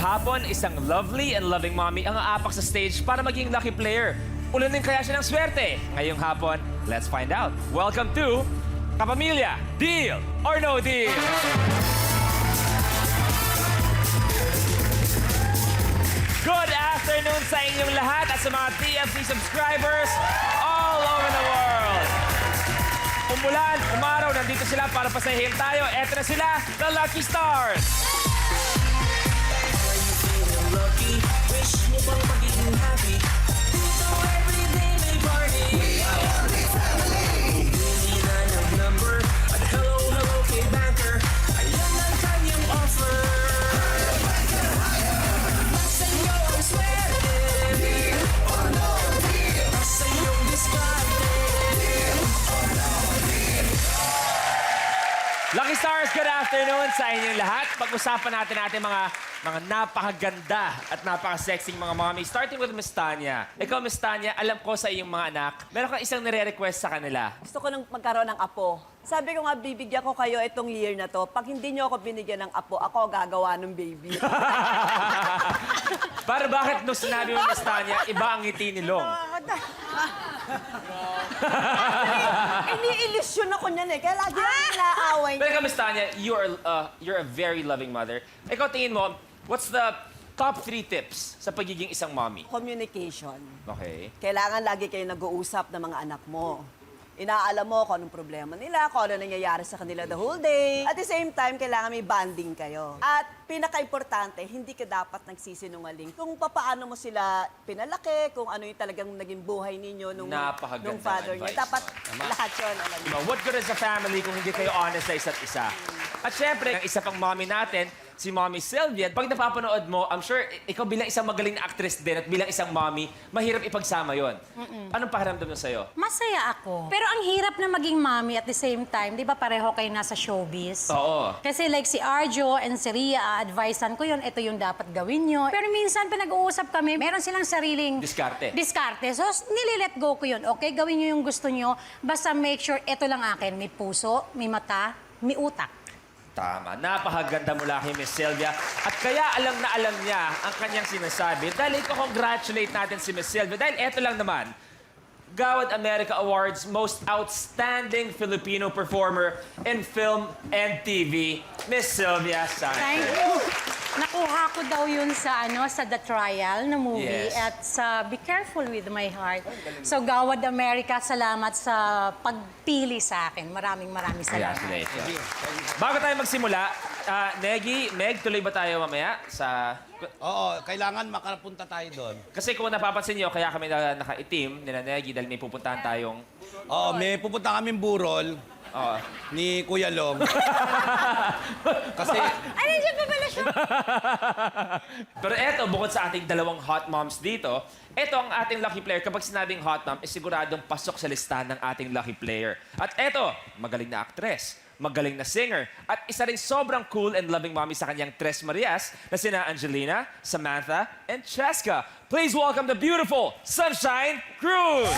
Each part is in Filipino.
hapon, isang lovely and loving mommy ang aapak sa stage para maging lucky player. Ulanin kaya siya ng swerte? Ngayong hapon, let's find out. Welcome to Kapamilya, Deal or No Deal? Good afternoon sa inyong lahat at sa mga TFC subscribers all over the world. Umulan, umaraw, nandito sila para pasahin tayo. Eto na sila, the Lucky Stars. Lucky, wish mo bang maging happy? Dito everyday may party. We are Lucky Family. Hindi na ng number at hello, hello kay banker. Ayan ang kanyang offer. Nasa iyo ang swerte. Deal or no deal. Nasa iyong diskarte. Deal or no deal. Lucky Stars, good afternoon sa inyong lahat. Pag-usapan natin mga napakaganda at napaka-sexing mga mommy. Starting with Miss Tanya. Ikaw, Miss Tanya, alam ko sa iyong mga anak, meron kang isang nire-request sa kanila. Gusto ko nang magkaroon ng apo. Sabi ko nga, bibigyan ko kayo itong year na to. Pag hindi nyo ako binigyan ng apo, ako gagawa ng baby. Para bakit nung sinabi mo, Miss Tanya, iba ang ngiti ni Long? Ini-illusion ako niyan eh. Kaya lagi ako inaaway Pero niya. ikaw, Miss Tanya, you're a very loving mother. Ikaw, tingin mo, what's the top 3 tips sa pagiging isang mommy? Communication. Okay. Kailangan lagi kayo nag-uusap ng mga anak mo. Inaalam mo kung anong problema nila, kung ano nangyayari sa kanila the whole day. At the same time, kailangan may bonding kayo. At pinaka-importante, hindi ka dapat nagsisinungaling. Kung papaano mo sila pinalaki, kung ano yung talagang naging buhay ninyo nung Napakagandang father niya. advice. Dapat Tama. lahat yun, alam niyo. Diba? What good is a family kung hindi kayo honest sa isa't isa? At syempre, ang isa pang mommy natin, si Mommy Sylvia. Pag napapanood mo, I'm sure ikaw bilang isang magaling na actress din at bilang isang mommy, mahirap ipagsama yon. Anong pakiramdam mo sa'yo? Masaya ako. Pero ang hirap na maging mommy at the same time, di ba pareho kayo nasa showbiz? Oo. Kasi like si Arjo and si Rhea, advisean ko yun, ito yung dapat gawin nyo. Pero minsan, pinag-uusap kami, meron silang sariling... Diskarte. Diskarte. So, nililet go ko yun. Okay, gawin nyo yung gusto nyo. Basta make sure, ito lang akin. May puso, may mata, may utak. Tama. Napakaganda mula kay Miss Sylvia. At kaya alam na alam niya ang kanyang sinasabi. Dahil iko-congratulate natin si Miss Sylvia. Dahil eto lang naman, Gawad America Awards Most Outstanding Filipino Performer in Film and TV, Miss Sylvia Sanchez. Thank you. Nakuha ko daw yun sa sa The Trial na movie Yes. at sa Be Careful with My Heart. So Gawad America, salamat sa pagpili sa akin. Maraming salamat. Congratulations. Bago tayo magsimula, Negi, Meg, tuloy ba tayo mamaya sa... Oo, kailangan makapunta tayo doon. Kasi kung napapansin niyo, kaya kami nakaitim nila Negi dahil may pupuntahan tayong... Oo, may pupunta kaming burol Oh. ni Kuya Long. Kasi, Ay, nandiyan pa pala siya. Pero eto, bukod sa ating dalawang hot moms dito, eto ang ating lucky player. Kapag sinabing hot mom, siguradong pasok sa listahan ng ating lucky player. At eto, magaling na actress, magaling na singer, at isa rin sobrang cool and loving mommy sa kanyang Tres Marias na sina Angelina, Samantha, and Cheska. Please welcome the beautiful Sunshine Cruz!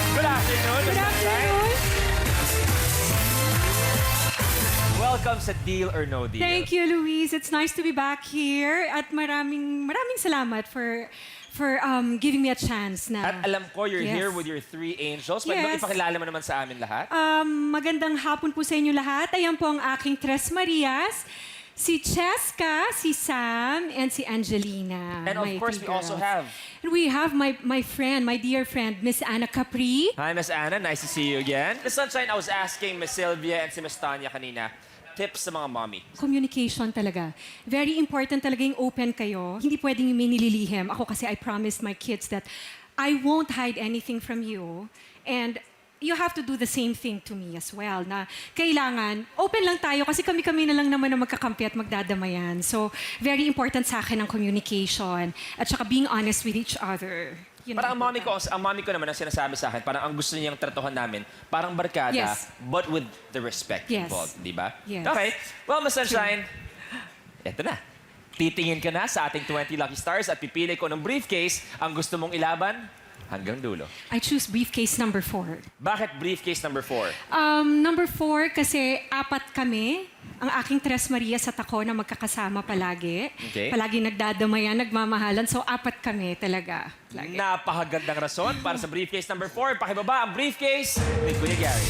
Good afternoon, Miss Sunshine. Welcome sa Deal or No Deal. Thank you, Luis. It's nice to be back here. At maraming salamat for giving me a chance na. At alam ko, you're Yes. here with your 3 angels. Pwede ba Yes. ipakilala mo naman sa amin lahat? Magandang hapon po sa inyo lahat. Ayan po ang aking Tres Marias. Si Cheska, si Sam, and si Angelina. And of my course, we three also girls. have... And we have my friend, my dear friend, Miss Anna Capri. Hi, Miss Anna. Nice to see you again. Miss Sunshine, I was asking Miss Sylvia and si Miss Tanya kanina, tips sa mga mommy. Communication talaga. Very important talaga yung open kayo. Hindi pwedeng may nililihim. Ako kasi I promised my kids that I won't hide anything from you. And you have to do the same thing to me as well. Na kailangan, open lang tayo kasi kami-kami na lang naman na magkakampi at magdadamayan. So, very important sa akin ang communication at saka being honest with each other. Yun Parang ang ang mommy ko naman ang sinasabi sa akin, parang ang gusto niyang tratuhan namin, parang barkada, Yes. but with the respect Yes. involved, di ba? Yes. Okay. Well, Miss Sunshine, eto na. Titingin ka na sa ating 20 Lucky Stars at pipili ko ng briefcase ang gusto mong ilaban. hanggang dulo. I choose briefcase number 4. Bakit briefcase number 4? Number 4 kasi 4 kami. Ang aking Tres Maria sa Taco na magkakasama palagi. Okay. Palagi nagdadamayan, nagmamahalan. So 4 kami talaga. Lagi. Napakagandang rason para sa briefcase number 4. Pakibaba ang briefcase ni Kuya Gary.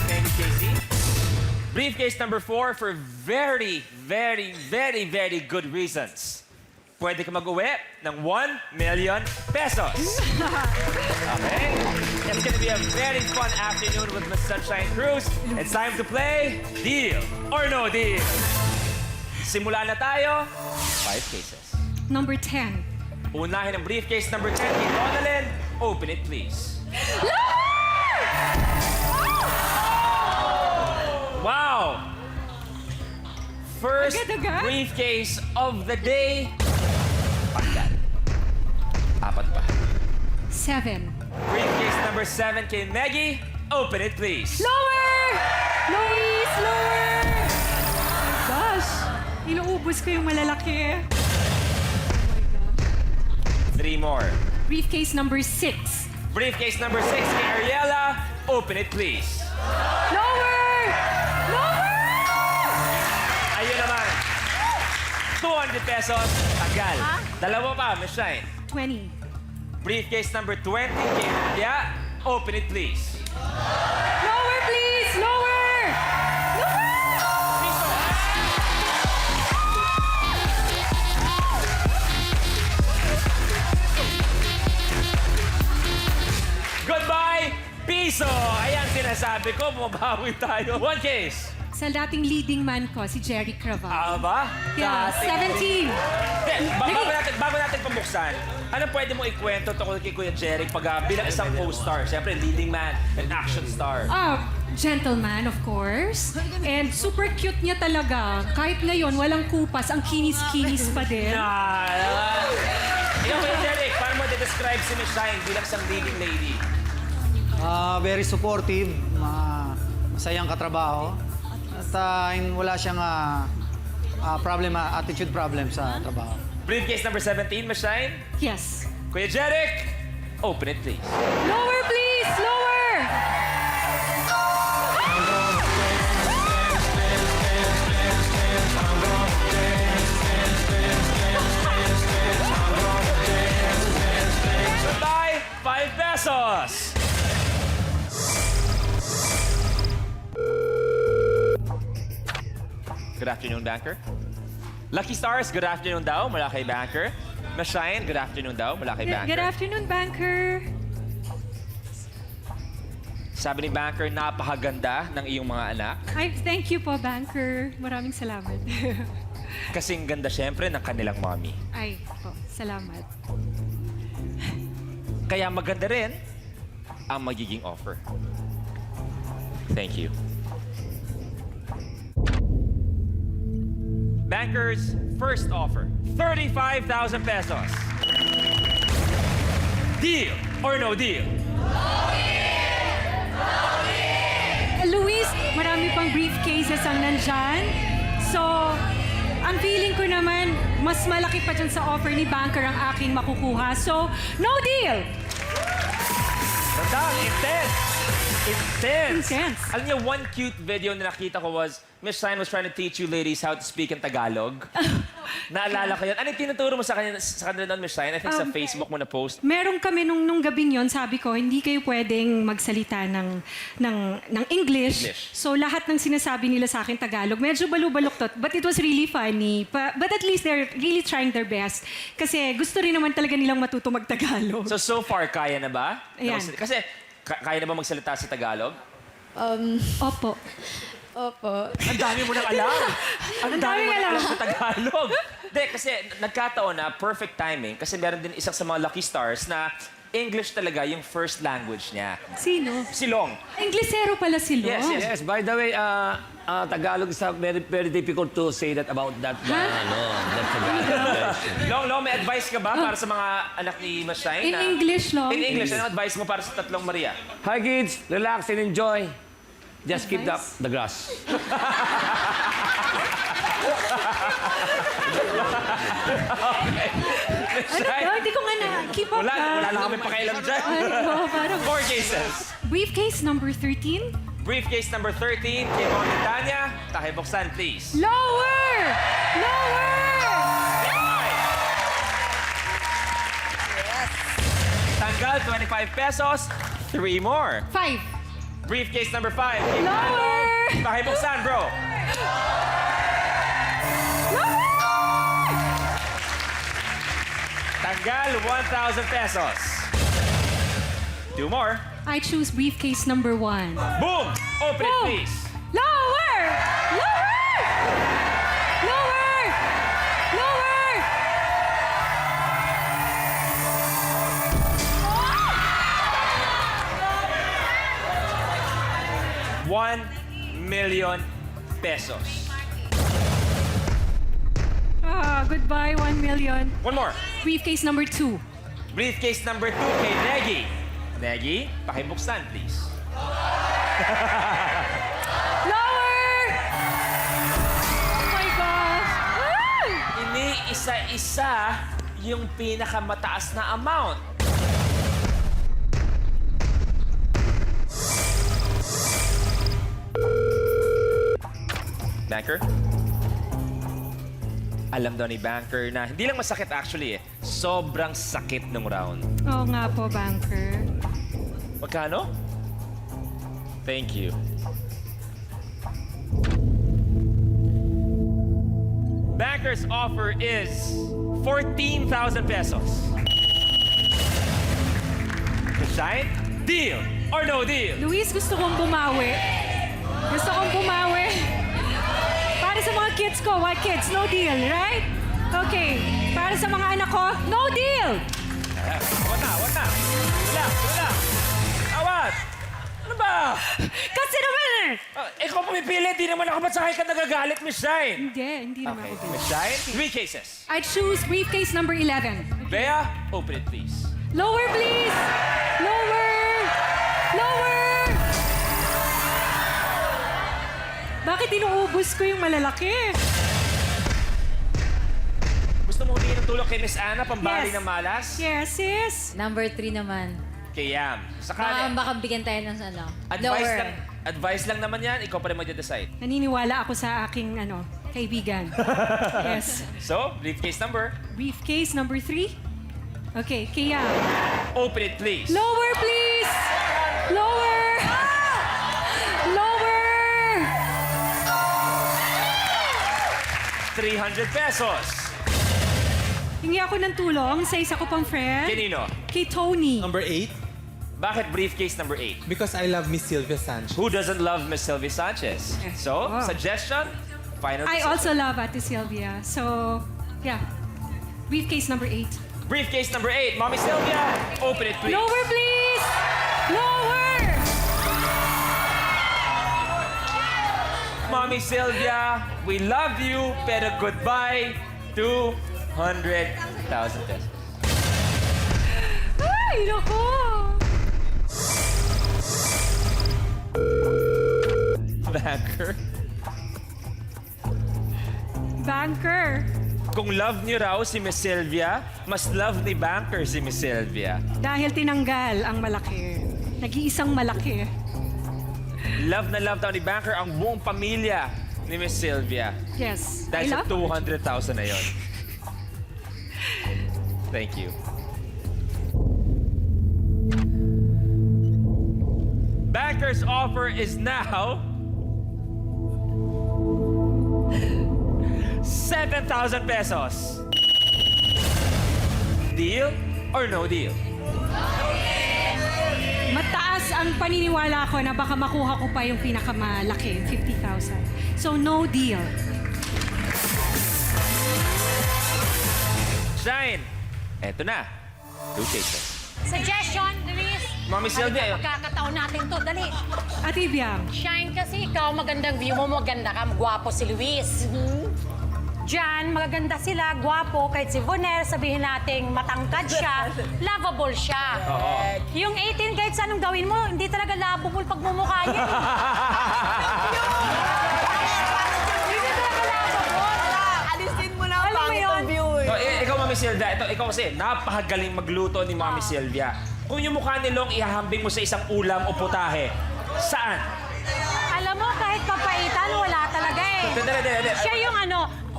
Thank you, Casey. Briefcase number 4 for very, very, very, very good reasons. Pwede ka mag-uwi ng 1 million pesos. Okay? It's gonna be a very fun afternoon with Miss Sunshine Cruz. It's time to play Deal or No Deal. Simula na tayo. 5 cases. Number 10. Unahin ang briefcase number 10 kay Donalyn. Open it, please. Wow! First Agad-agad? briefcase of the day. Pagkat. 4 pa. 7. Briefcase number 7 kay Meggie. Open it, please. Lower! Lois, lower! Gosh, inuubos ko yung malalaki. 3 more. Briefcase number 6. Briefcase number 6 kay Ariela. Open it, please. Lower! Lower! Ayun naman. 200 pesos. Tagal. Dalawa pa, Miss Shine. 20. Briefcase number 20 kay Lydia. Open it, please. Lower, please! Lower! Piso. Goodbye, piso! Ayan sinasabi ko, bumabawi tayo. 1 case. Sa dating leading man ko, si Jerry Craval. Ba? Yeah, 17. Bago natin pabuksan, ano pwede mo ikwento tungkol kay Kuya Jerry pag bilang isang co-star? Siyempre, leading man and action star. Gentleman, of course. And super cute niya talaga. Kahit ngayon, walang kupas. Ang kinis-kinis pa din. Ikaw, Kuya Jerry, paano mo describe si Miss Shine bilang isang leading lady? Very supportive, masayang katrabaho. At wala siyang attitude problem sa trabaho. Briefcase number 17, Miss Shine. Yes. Kuya Jeric, open it, please. Lower, please! Lower! Goodbye, 5 pesos. Good afternoon, Banker. Lucky Stars, good afternoon daw, mula kay Banker. Miss Shine, good afternoon daw, mula kay Banker. Good afternoon, banker. Sabi ni Banker, napakaganda ng iyong mga anak. Thank you po, banker. Maraming salamat. Kasing ganda syempre ng kanilang mommy. Ay, po, salamat. Kaya maganda rin ang magiging offer. Thank you. Banker's first offer, 35,000 pesos. Deal or no deal? Luis, marami pang briefcases ang nandyan. So, ang feeling ko naman, mas malaki pa dyan sa offer ni banker ang aking makukuha. So, no deal! Tandaan, intense! Intense! Intense. Alam niyo, one cute video na nakita ko was, Miss Shine was trying to teach you ladies how to speak in Tagalog. Naalala ko yun. Ano yung tinuturo mo sa kanila noon, Miss Shine? I think sa Facebook mo na post. Meron kami nung gabing yon, sabi ko, hindi kayo pwedeng magsalita ng English. So, lahat ng sinasabi nila sa akin Tagalog, medyo balu-baluktot. But it was really funny. But at least they're really trying their best. Kasi gusto rin naman talaga nilang matuto mag-Tagalog. So far, kaya na ba? Ayan. Kasi, kaya na ba magsalita sa Tagalog? Opo. Opo. Ang dami mo nang alam. Ang dami mo nang alam. alam sa Tagalog. Hindi, kasi nagkataon na perfect timing kasi meron din isang sa mga lucky stars na English talaga yung first language niya. Sino? Si Long. Inglesero pala si Lo. Yes, yes. Yes, by the way, Tagalog is very, very difficult to say that about that. Long, may advice ka ba para sa mga anak ni Miss Shine? In English, Long. In English, anong advice mo para sa tatlong Maria? Hi kids, relax and enjoy. Just keep the, Advice? the grass. Ano ba? Hindi ko nga na keep up Wala lang kami pakialam dyan. Ano, parang... 4 cases. Briefcase number 13. Briefcase number 13, kay Mami Tanya. Pakibuksan, please. Lower! Lower! Tanggal, 25 pesos. 3 more. 5. Briefcase number 5, kay Lower! Pakibuksan, bro. Tanggal, 1,000 pesos. 2 more. I choose briefcase number 1. Boom! Open it, Boom! please. Lower! Lower! Lower! Lower! ₱1,000,000 pesos. Goodbye, 1 million. One more. Briefcase number 2. Briefcase number 2 kay Negi. Negi, pakibuksan, please. Lower! Oh my gosh! Ah! Ini-isa-isa yung pinakamataas na amount. Banker? Alam daw ni Banker na hindi lang masakit actually eh. Sobrang sakit ng round. Oo nga po, banker. Magkano? Thank you. Banker's offer is 14,000 pesos. Shine? Deal or no deal? Luis, gusto kong bumawi. Gusto kong bumawi. Para sa mga kids ko, what kids? No deal, right? Okay. Para sa mga anak ko, no deal! Awat na, awat na. Wala. Awat! Ano ba? Kasi naman eh! Ikaw pumipili, di naman ako masakay ka nagagalit, Miss Shine. Hindi naman Okay, ako. Miss Shine, 3 cases. I choose briefcase number 11. Bea, open it please. Lower, please! Lower! Lower! Bakit inuubos ko yung malalaki? Gusto mo humingi ng tulong kay Miss Anna, pambali Yes. ng malas? Yes, sis. Number 3 naman. Kay Yam. Sakali. Baka bigyan tayo ng ano, Advice lower. lang, advice lang naman yan, ikaw pa rin mag-decide. Naniniwala ako sa aking kaibigan. Yes. So, briefcase number. Briefcase number 3. Okay, kaya. Open it please. Lower, please! Lower! Lower! 300 pesos. Hingi ako ng tulong sa isa ko pang friend. Kanino? Kay Tony. Number 8, Bakit briefcase number 8? because I love Miss Sylvia Sanchez. Who doesn't love Miss Sylvia Sanchez? So, Oh. suggestion? Final I decision. also love Ate Sylvia. So, yeah. Briefcase number 8. Briefcase number 8. Mommy Sylvia, open it please. Lower, please! Lower! Mommy Sylvia, we love you, pero goodbye, 200,000 pesos. Ay, naku! Banker, Banker. kung love niyo raw si Miss Sylvia, mas love ni Banker si Miss Sylvia. Dahil tinanggal ang malaki. Nag-iisang malaki. Love na love daw ni Banker ang buong pamilya ni Miss Sylvia. Yes. Dahil I sa love 200,000 na yon. Thank you. Banker's offer is now 7,000 pesos. Deal or no deal? Mataas ang paniniwala ko na baka makuha ko pa yung pinakamalaki, 50,000. So, no deal. Shine! Eto na. 2 cases. Suggestion, Luis. Mami Sylvia, Pagkakataon natin to, dali. Ate Biang, Shine kasi ikaw, magandang view mo, maganda ka, gwapo si Luis. Diyan, magaganda sila, gwapo, kahit si Vonel, sabihin nating matangkad siya, lovable siya. Yung 18, kahit sa anong gawin mo, hindi talaga lovable pag mumukha niya. Sylvia, ikaw kasi, napakagaling magluto ni Mami Sylvia. Kung yung mukha ni Long ihahambing mo sa isang ulam o putahe, saan? Alam mo, kahit papaitan, wala talaga eh. Dali. Siya yung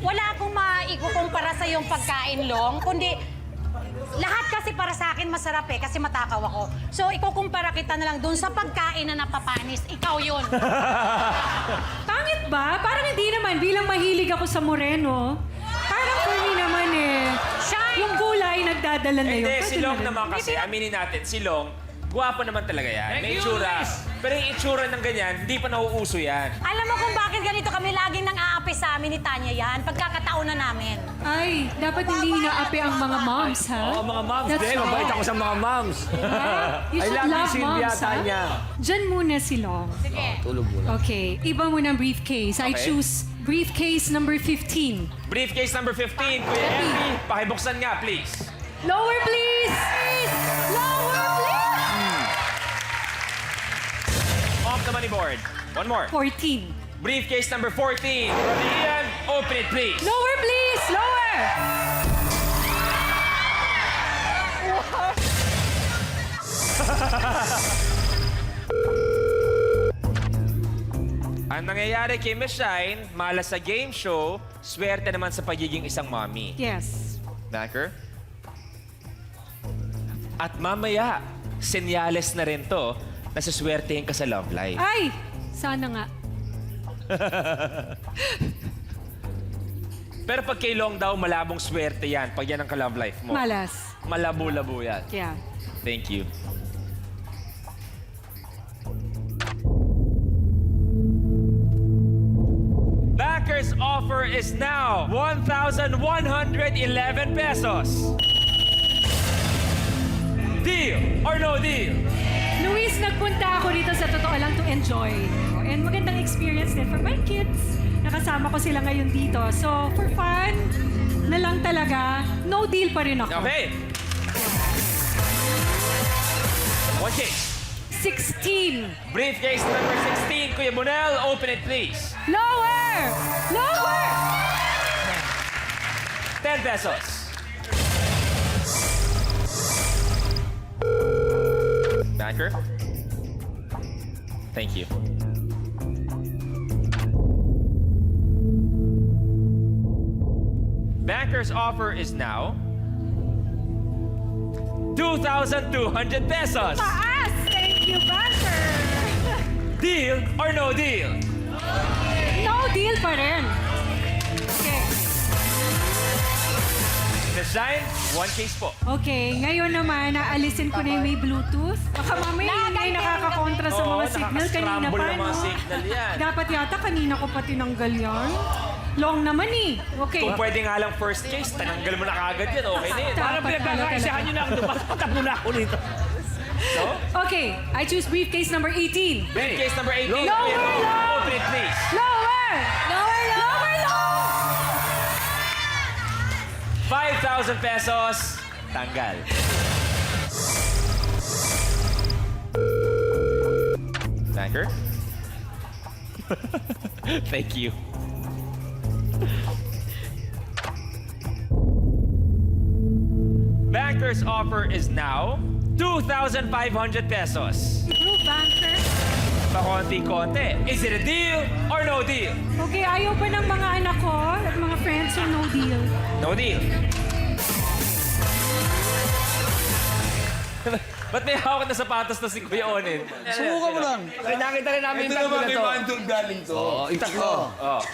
wala akong maikukumpara sa yung pagkain, Long, kundi lahat kasi para sa akin masarap eh, kasi matakaw ako. So, ikukumpara kita na lang dun sa pagkain na napapanis. Ikaw yun. Pangit ba? Parang hindi naman. Bilang mahilig ako sa moreno, parang for me naman eh. Yung kulay, nagdadala na yun. Hindi, Pwede si Long na rin. naman kasi, aminin natin, si Long, gwapo naman talaga yan. May itsura. Pero yung itsura ng ganyan, hindi pa nauuso yan. Alam mo kung bakit ganito kami laging nang aapi sa amin ni Tanya yan? Pagkakataon na namin. Ay, dapat hindi inaapi ang mga moms, ha? Oo, mga moms. That's Hindi, right. mabait ako sa mga moms. You I should love you, love Sylvia, moms, ha? Tanya. Diyan muna si Long. Sige. Tulog muna. Okay, iba muna ang briefcase. I Okay. choose briefcase number 15. Briefcase number 15, Kuya Emmy, pakibuksan nga, please. Lower, please! Lower, please! Off the money board. One more. 14. Briefcase number 14. Ian, open it, please. Lower, please! Lower! Ang nangyayari kay Miss Shine, malas sa game show, swerte naman sa pagiging isang mommy. Yes. Backer? At mamaya, senyales na rin to na suswertehin ka sa love life. Ay! Sana nga. Pero pag kay Long daw, malabong swerte yan pag yan ang ka-love life mo. Malas. Malabo-labo yan. Yeah. Thank you. Backer's offer is now 1,111 pesos. Deal or no deal? Luis, nagpunta ako dito sa totoo lang to enjoy. And magandang experience din for my kids. Nakasama ko sila ngayon dito. So, for fun na lang talaga, no deal pa rin ako. Okay. One case. 16. Briefcase number 16, Kuya Bunel, open it please. Lower! Lower! 10 pesos. Backer. Thank you. Banker's offer is now 2,200 pesos. Taas! Thank you, Banker! Deal or no deal? No deal pa rin. Okay. Miss Shine, one case po. Okay, ngayon naman, naalisin ko na yung may Bluetooth. Baka mamaya yun ay nakakakontra sa mga signal. Kanina nakaka-scramble pa, ang mga no? signal yan. Dapat yata kanina ko pa tinanggal yan. Long naman eh. Okay. Kung pwede nga lang first case, tananggal mo na kagad yan, okay na yun. Dapat Pinagkakaisahan nyo na ako. Patakbo na ako nito. So, Okay, I choose briefcase number 18. briefcase number 18, Lower, Kuya Long, low! open it please. Lower! Lower, lower, lower! 5,000 pesos, tanggal. Banker? Thank you. Banker's offer is now 2,500 pesos. True, Banker. Pa-konti-konti. Is it a deal or no deal? Okay, ayaw pa ng mga anak ko at mga friends, so no deal. No deal. Ba't may hawak na sapatos na si Kuya Onin? Subukan mo lang. Ay, nakita rin namin Ito yung tatlo naman na kay to. Bandol galing to. Oo, yung tatlo.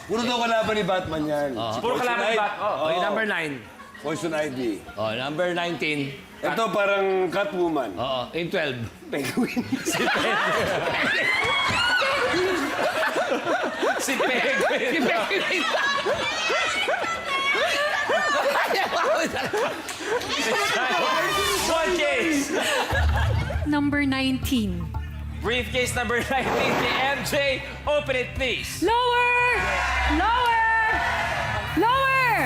Puro daw kalaban ni Batman yan. Puro kalaban ni Bat. Oh, yung number 9. Poison Ivy. Oh, number 19. Ito parang Catwoman. Oo, yung 12. Penguin. Si Penguin. One case. Number 19. Briefcase number 19 kay MJ. Open it, please. Lower! Lower! Lower!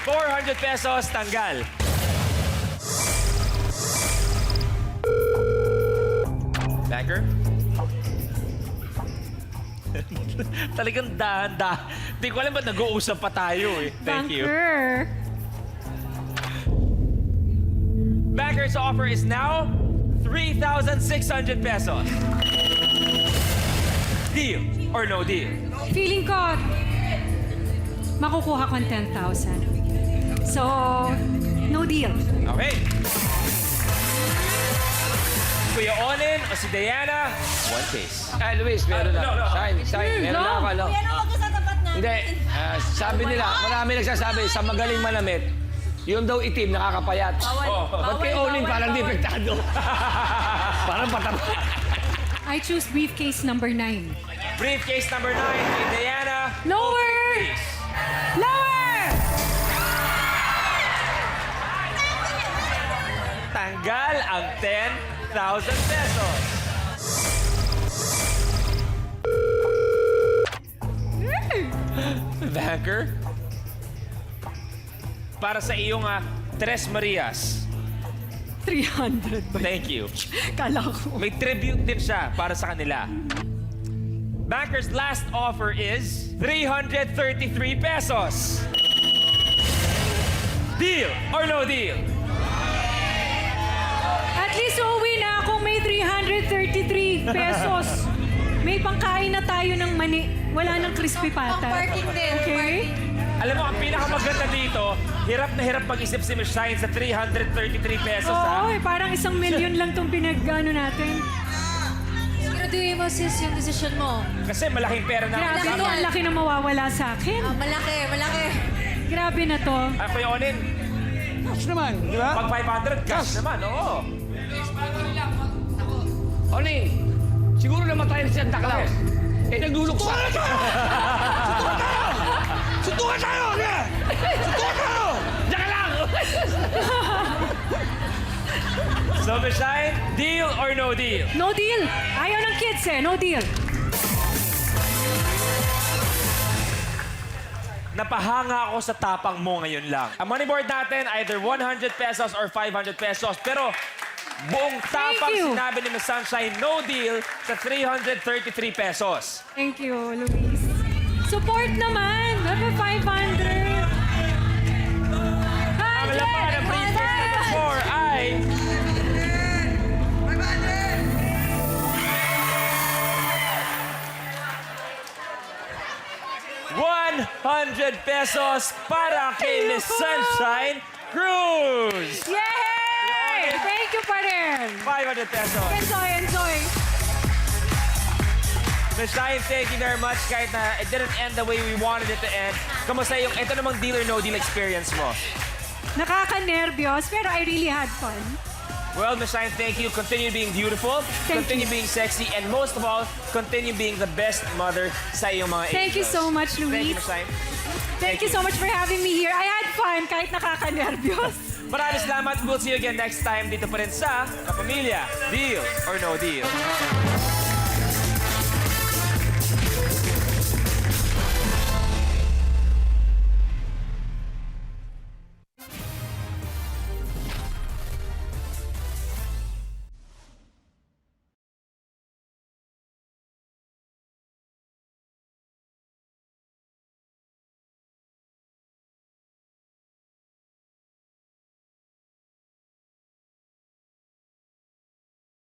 400 pesos, tanggal. Banker? Talagang dahan-dahan. Hindi ko alam ba't nag-uusap pa tayo eh. Thank you. Banker. Banker's offer is now 3,600 pesos. Deal or no deal? Feeling ko, makukuha ko ang 10,000. So, no deal. Okay. Kuya Onin o si Diana, one case. Luis, meron no, lang. no. Sign, meron lang ako, no? Hindi, sabi nila, marami nagsasabi, sa magaling manamit, yung daw itim, nakakapayat. Ba't kay Olin parang depektado? Parang patama. I choose briefcase number 9. Briefcase number 9 kay Diana. Lower! Lower! Tanggal ang 10,000 pesos. Banker? Para sa iyong Tres Marias. 300 ba? Thank you. Kala ko. May tribute din siya para sa kanila. Banker's last offer is 333 pesos. Deal or no deal? At least uuwi na akong may 333 pesos. May pangkain na tayo ng mani. Wala ng crispy pata. Parking din. Okay? Alam mo, ang pinakamaganda dito, hirap na hirap mag-isip si Miss Shine sa 333 pesos, Oo, parang 1 million lang itong pinag-ano natin. Siguraduhin mo, sis, yung decision mo. Kasi malaking pera na Grabe ang to, ang laki na mawawala sa akin. Malaki, malaki. Grabe na to. Kuya Onin, Cash naman, di ba? pag 500, cash naman, oo. Olin, siguro namatay na si Santa Claus. Eh, nagluluksa. Suntukan tayo! Suntukan tayo! Diyan ka lang! So, Miss Shine, deal or no deal? No deal. Ayaw ng kids eh. No deal. Napahanga ako sa tapang mo ngayon lang. Ang money board natin, either 100 pesos or 500 pesos. Pero buong tapang you. sinabi ni Miss Sunshine, no deal sa 333 pesos. Thank you, Luis. Support naman. Dapat 500. Ang laman ng briefcase number 4 ay... 100 pesos para kay Miss Sunshine Cruz. Yay! Thank you pa rin. 500 pesos. Enjoy, enjoy. Miss Shine, thank you very much. Kahit na it didn't end the way we wanted it to end. Kamusta yung ito namang deal or no deal experience mo? Nakaka-nervyos, pero I really had fun. Well, Miss Shine, thank you. Continue being beautiful. Continue being sexy. And most of all, continue being the best mother sa iyong mga Thank you angels. so much, Thank you, Luis. Miss Shine. Thank you so much for having me here. I had fun kahit nakaka-nervyos. Maraming salamat. We'll see you again next time dito pa rin sa Kapamilya. Deal or no deal?